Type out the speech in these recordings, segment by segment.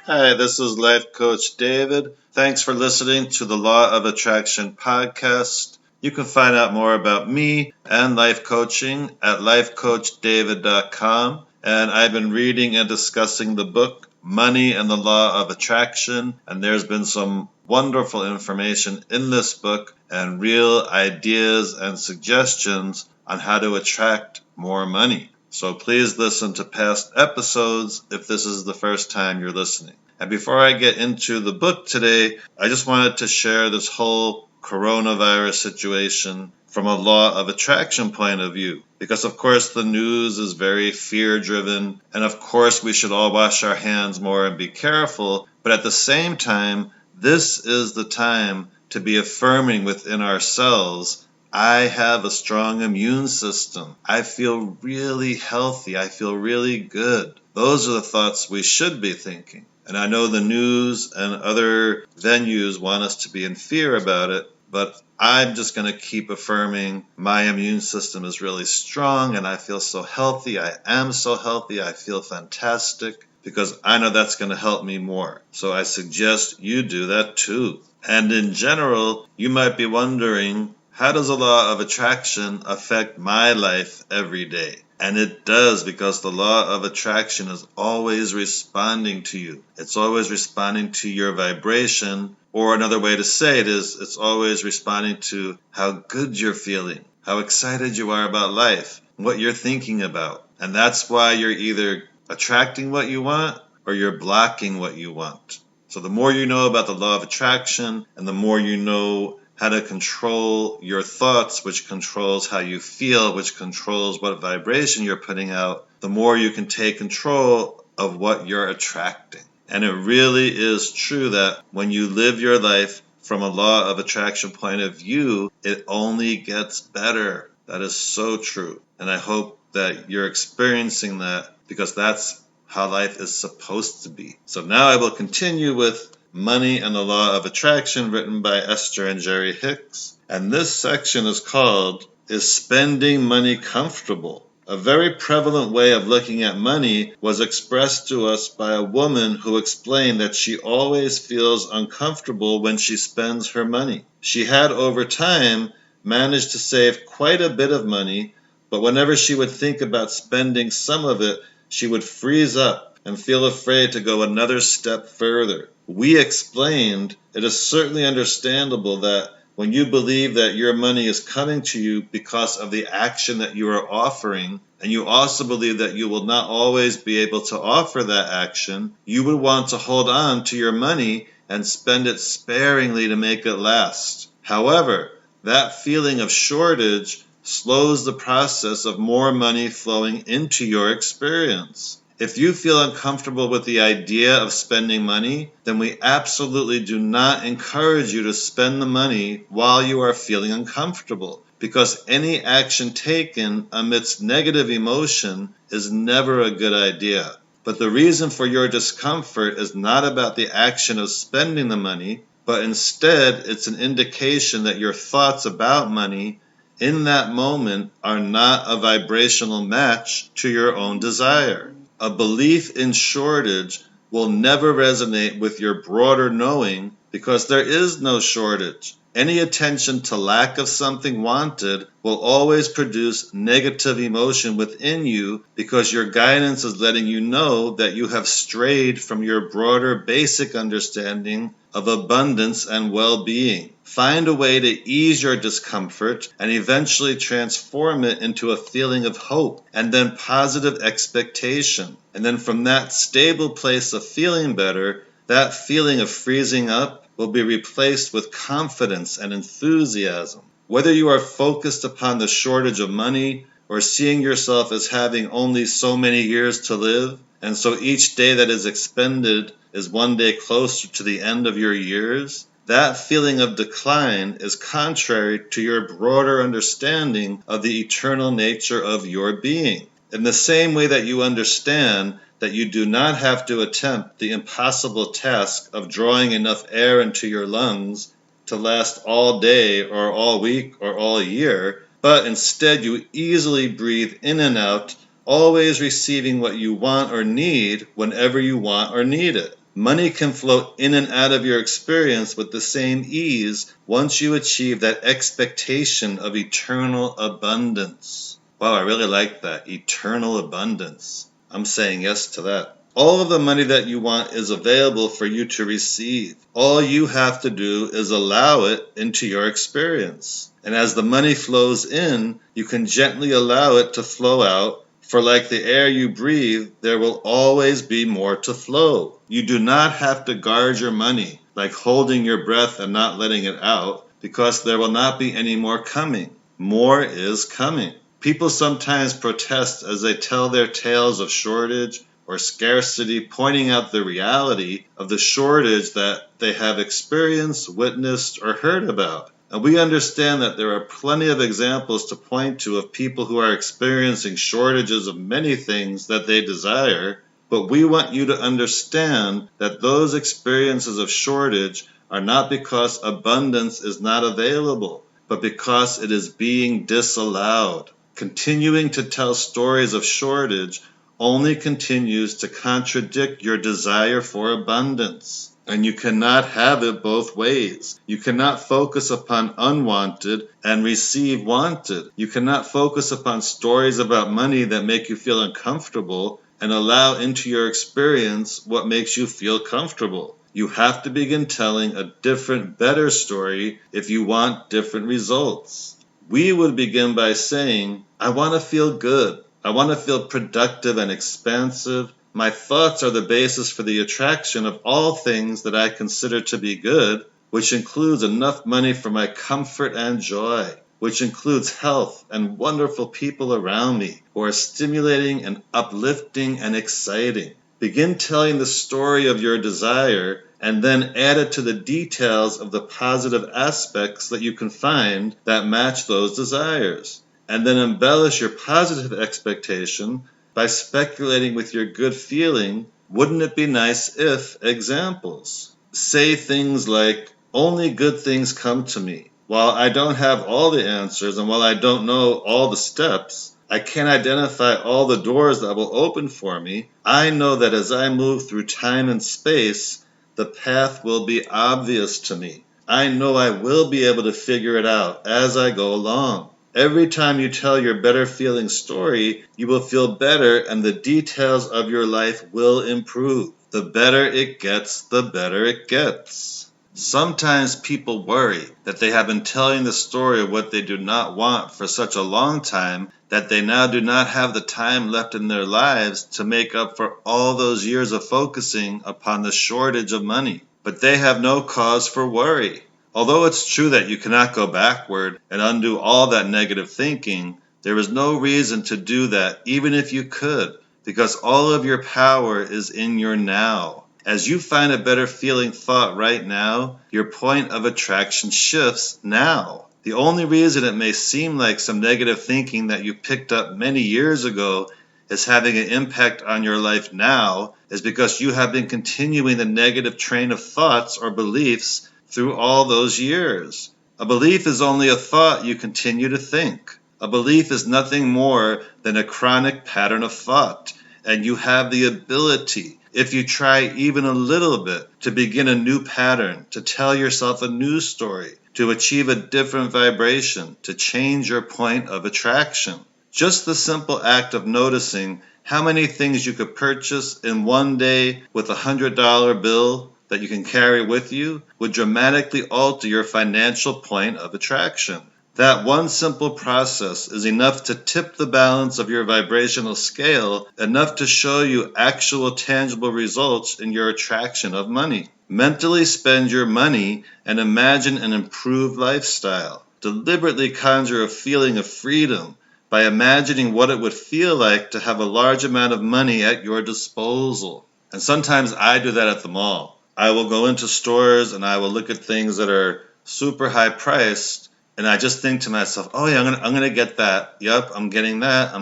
Hi, this is Life Coach David. Thanks for listening to the Law of Attraction podcast. You can find out more about me and life coaching at lifecoachdavid.com. And I've been reading and discussing the book Money and the Law of Attraction. And there's been some wonderful information in this book and real ideas and suggestions on how to attract more money. So please listen to past episodes if this is the first time you're listening. And before I get into the book today, I just wanted to share this whole coronavirus situation from a law of attraction point of view. Because of course the news is very fear driven, and of course we should all wash our hands more and be careful, but at the same time, this is the time to be affirming within ourselves, I have a strong immune system. I feel really healthy. I feel really good. Those are the thoughts we should be thinking. And I know the news and other venues want us to be in fear about it, but I'm just going to keep affirming my immune system is really strong and I feel so healthy. I am so healthy. I feel fantastic because I know that's going to help me more. So I suggest you do that too. And in general, you might be wondering, how does the law of attraction affect my life every day? And it does, because the law of attraction is always responding to you. It's always responding to your vibration, or another way to say it is it's always responding to how good you're feeling, how excited you are about life, what you're thinking about. And that's why you're either attracting what you want or you're blocking what you want. So the more you know about the law of attraction and the more you know how to control your thoughts, which controls how you feel, which controls what vibration you're putting out, the more you can take control of what you're attracting. And it really is true that when you live your life from a law of attraction point of view, it only gets better. That is so true. And I hope that you're experiencing that, because that's how life is supposed to be. So now I will continue with Money and the Law of Attraction, written by Esther and Jerry Hicks. And this section is called, Is Spending Money Comfortable? A very prevalent way of looking at money was expressed to us by a woman who explained that she always feels uncomfortable when she spends her money. She had over time managed to save quite a bit of money, but whenever she would think about spending some of it, she would freeze up and feel afraid to go another step further. We explained it is certainly understandable that when you believe that your money is coming to you because of the action that you are offering, and you also believe that you will not always be able to offer that action, you would want to hold on to your money and spend it sparingly to make it last. However, that feeling of shortage slows the process of more money flowing into your experience. If you feel uncomfortable with the idea of spending money, then we absolutely do not encourage you to spend the money while you are feeling uncomfortable, because any action taken amidst negative emotion is never a good idea. But the reason for your discomfort is not about the action of spending the money, but instead it's an indication that your thoughts about money in that moment are not a vibrational match to your own desire. A belief in shortage will never resonate with your broader knowing, because there is no shortage. Any attention to lack of something wanted will always produce negative emotion within you, because your guidance is letting you know that you have strayed from your broader basic understanding of abundance and well-being. Find a way to ease your discomfort and eventually transform it into a feeling of hope and then positive expectation. And then from that stable place of feeling better, that feeling of freezing up will be replaced with confidence and enthusiasm. Whether you are focused upon the shortage of money or seeing yourself as having only so many years to live, and so each day that is expended is one day closer to the end of your years, that feeling of decline is contrary to your broader understanding of the eternal nature of your being. In the same way that you understand that you do not have to attempt the impossible task of drawing enough air into your lungs to last all day or all week or all year, but instead you easily breathe in and out, always receiving what you want or need whenever you want or need it. Money can flow in and out of your experience with the same ease once you achieve that expectation of eternal abundance. Wow, I really like that. Eternal abundance. I'm saying yes to that. All of the money that you want is available for you to receive. All you have to do is allow it into your experience. And as the money flows in, you can gently allow it to flow out. For like the air you breathe, there will always be more to flow. You do not have to guard your money, like holding your breath and not letting it out, because there will not be any more coming. More is coming. People sometimes protest as they tell their tales of shortage or scarcity, pointing out the reality of the shortage that they have experienced, witnessed, or heard about. And we understand that there are plenty of examples to point to of people who are experiencing shortages of many things that they desire, but we want you to understand that those experiences of shortage are not because abundance is not available, but because it is being disallowed. Continuing to tell stories of shortage only continues to contradict your desire for abundance. And you cannot have it both ways. You cannot focus upon unwanted and receive wanted. You cannot focus upon stories about money that make you feel uncomfortable and allow into your experience what makes you feel comfortable. You have to begin telling a different, better story if you want different results. We would begin by saying, I want to feel good. I want to feel productive and expansive. My thoughts are the basis for the attraction of all things that I consider to be good, which includes enough money for my comfort and joy, which includes health and wonderful people around me who are stimulating and uplifting and exciting. Begin telling the story of your desire and then add it to the details of the positive aspects that you can find that match those desires. And then embellish your positive expectation by speculating with your good feeling, wouldn't it be nice if, examples. Say things like, only good things come to me. While I don't have all the answers and while I don't know all the steps, I can't identify all the doors that will open for me. I know that as I move through time and space, the path will be obvious to me. I know I will be able to figure it out as I go along. Every time you tell your better feeling story, you will feel better and the details of your life will improve. The better it gets, the better it gets. Sometimes people worry that they have been telling the story of what they do not want for such a long time that they now do not have the time left in their lives to make up for all those years of focusing upon the shortage of money. But they have no cause for worry. Although it's true that you cannot go backward and undo all that negative thinking, there is no reason to do that even if you could, because all of your power is in your now. As you find a better feeling thought right now, your point of attraction shifts now. The only reason it may seem like some negative thinking that you picked up many years ago is having an impact on your life now is because you have been continuing the negative train of thoughts or beliefs through all those years. A belief is only a thought you continue to think. A belief is nothing more than a chronic pattern of thought, and you have the ability, if you try even a little bit, to begin a new pattern, to tell yourself a new story, to achieve a different vibration, to change your point of attraction. Just the simple act of noticing how many things you could purchase in one day with $100 bill that you can carry with you would dramatically alter your financial point of attraction. That one simple process is enough to tip the balance of your vibrational scale, enough to show you actual tangible results in your attraction of money. Mentally spend your money and imagine an improved lifestyle. Deliberately conjure a feeling of freedom by imagining what it would feel like to have a large amount of money at your disposal. And sometimes I do that at the mall. I will go into stores and I will look at things that are super high priced, and I just think to myself, oh yeah, I'm gonna get that. Yep, I'm getting that.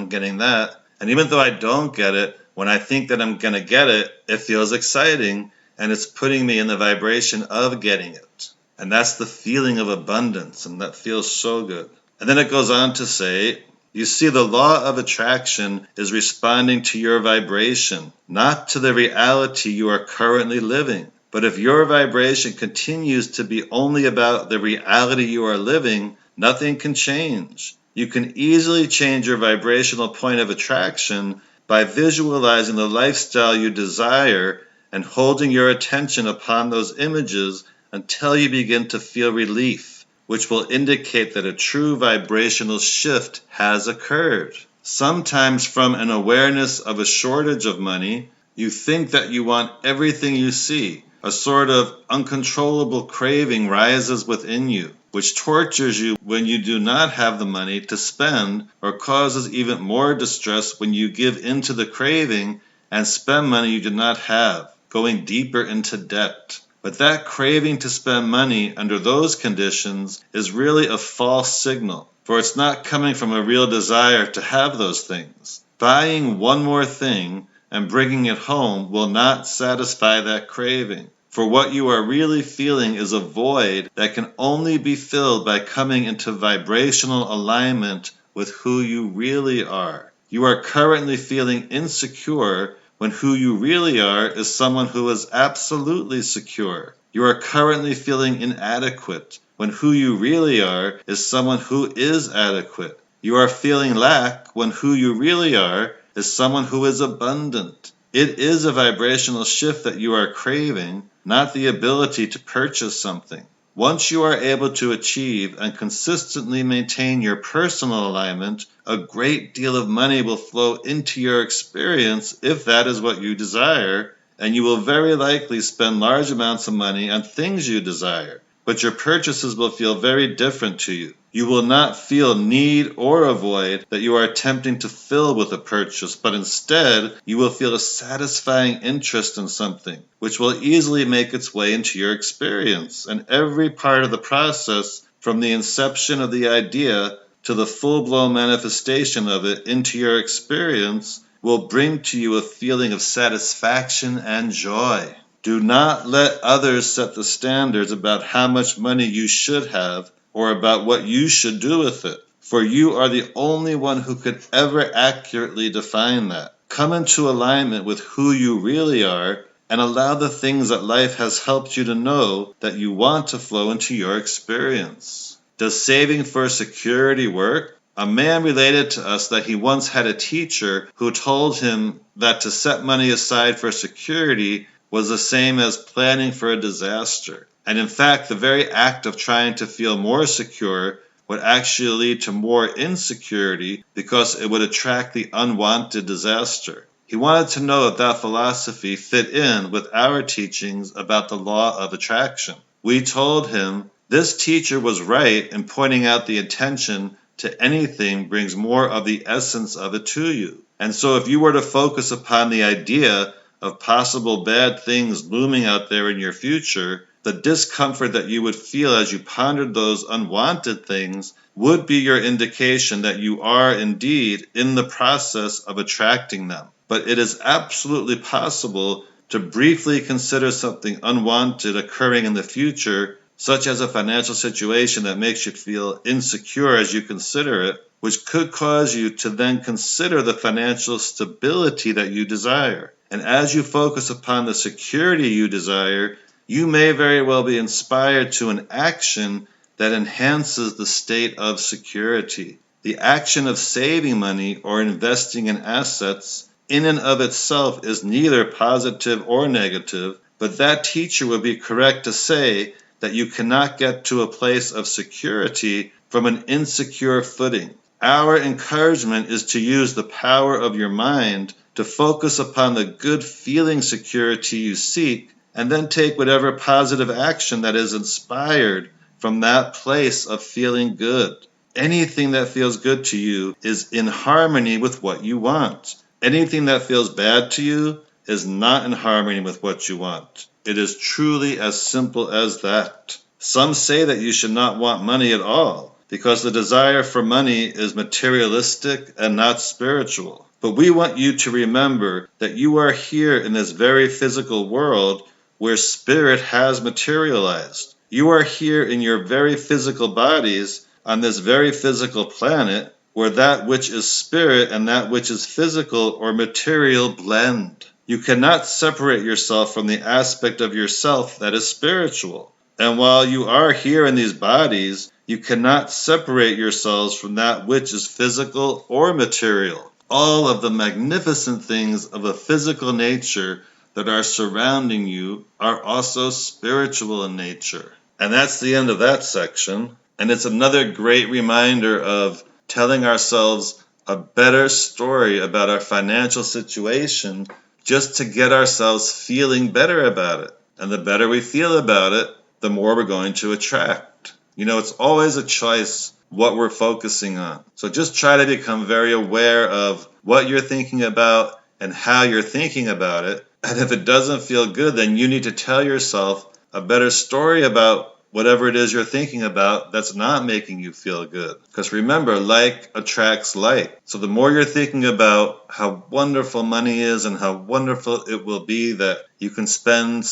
And even though I don't get it, when I think that I'm gonna get it, it feels exciting and it's putting me in the vibration of getting it. And that's the feeling of abundance, and that feels so good. And then it goes on to say, You see, the law of attraction is responding to your vibration, not to the reality you are currently living. But if your vibration continues to be only about the reality you are living, nothing can change. You can easily change your vibrational point of attraction by visualizing the lifestyle you desire and holding your attention upon those images until you begin to feel relief, which will indicate that a true vibrational shift has occurred. Sometimes from an awareness of a shortage of money, you think that you want everything you see. A sort of uncontrollable craving rises within you, which tortures you when you do not have the money to spend, or causes even more distress when you give in to the craving and spend money you do not have, going deeper into debt. But that craving to spend money under those conditions is really a false signal, for it's not coming from a real desire to have those things. Buying one more thing and bringing it home will not satisfy that craving. For what you are really feeling is a void that can only be filled by coming into vibrational alignment with who you really are. You are currently feeling insecure when who you really are is someone who is absolutely secure. You are currently feeling inadequate when who you really are is someone who is adequate. You are feeling lack when who you really are is someone who is abundant. It is a vibrational shift that you are craving, not the ability to purchase something. Once you are able to achieve and consistently maintain your personal alignment, a great deal of money will flow into your experience if that is what you desire, and you will very likely spend large amounts of money on things you desire. But your purchases will feel very different to you. You will not feel need or a void that you are attempting to fill with a purchase, but instead you will feel a satisfying interest in something, which will easily make its way into your experience. And every part of the process, from the inception of the idea to the full-blown manifestation of it into your experience, will bring to you a feeling of satisfaction and joy. Do not let others set the standards about how much money you should have or about what you should do with it, for you are the only one who could ever accurately define that. Come into alignment with who you really are and allow the things that life has helped you to know that you want to flow into your experience. Does saving for security work? A man related to us that he once had a teacher who told him that to set money aside for security was the same as planning for a disaster. And in fact, the very act of trying to feel more secure would actually lead to more insecurity because it would attract the unwanted disaster. He wanted to know if that philosophy fit in with our teachings about the law of attraction. We told him this teacher was right in pointing out the intention to anything brings more of the essence of it to you. And so if you were to focus upon the idea of possible bad things looming out there in your future, the discomfort that you would feel as you pondered those unwanted things would be your indication that you are indeed in the process of attracting them. But it is absolutely possible to briefly consider something unwanted occurring in the future, such as a financial situation that makes you feel insecure as you consider it, which could cause you to then consider the financial stability that you desire. And as you focus upon the security you desire, you may very well be inspired to an action that enhances the state of security. The action of saving money or investing in assets in and of itself is neither positive or negative, but that teacher would be correct to say that you cannot get to a place of security from an insecure footing. Our encouragement is to use the power of your mind to focus upon the good feeling security you seek, and then take whatever positive action that is inspired from that place of feeling good. Anything that feels good to you is in harmony with what you want. Anything that feels bad to you is not in harmony with what you want. It is truly as simple as that. Some say that you should not want money at all, because the desire for money is materialistic and not spiritual. But we want you to remember that you are here in this very physical world where spirit has materialized. You are here in your very physical bodies on this very physical planet where that which is spirit and that which is physical or material blend. You cannot separate yourself from the aspect of yourself that is spiritual. And while you are here in these bodies, you cannot separate yourselves from that which is physical or material. All of the magnificent things of a physical nature that are surrounding you are also spiritual in nature. And that's the end of that section. And it's another great reminder of telling ourselves a better story about our financial situation just to get ourselves feeling better about it. And the better we feel about it, the more we're going to attract. It's always a choice what we're focusing on. So just try to become very aware of what you're thinking about and how you're thinking about it. And if it doesn't feel good, then you need to tell yourself a better story about whatever it is you're thinking about that's not making you feel good. Because remember, like attracts like. So the more you're thinking about how wonderful money is and how wonderful it will be that you can spend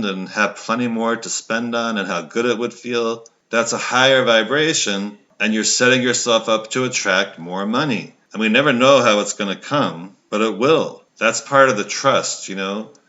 and have plenty more to spend on and how good it would feel, that's a higher vibration and you're setting yourself up to attract more money. And we never know how it's going to come, but it will. That's part of the trust,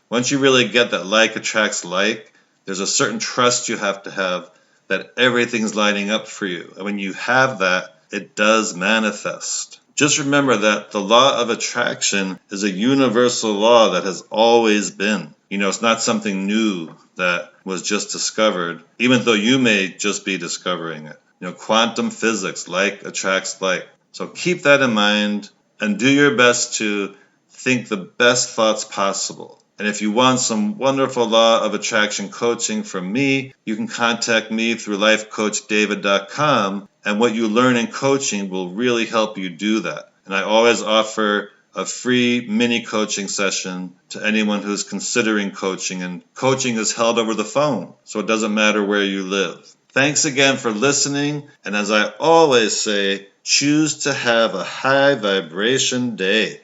Once you really get that like attracts like, there's a certain trust you have to have that everything's lining up for you. And when you have that, it does manifest. Just remember that the law of attraction is a universal law that has always been. It's not something new that was just discovered, even though you may just be discovering it. Quantum physics, like attracts like. So keep that in mind and do your best to think the best thoughts possible. And if you want some wonderful law of attraction coaching from me, you can contact me through lifecoachdavid.com. And what you learn in coaching will really help you do that. And I always offer a free mini coaching session to anyone who's considering coaching. And coaching is held over the phone, so it doesn't matter where you live. Thanks again for listening. And as I always say, choose to have a high vibration day.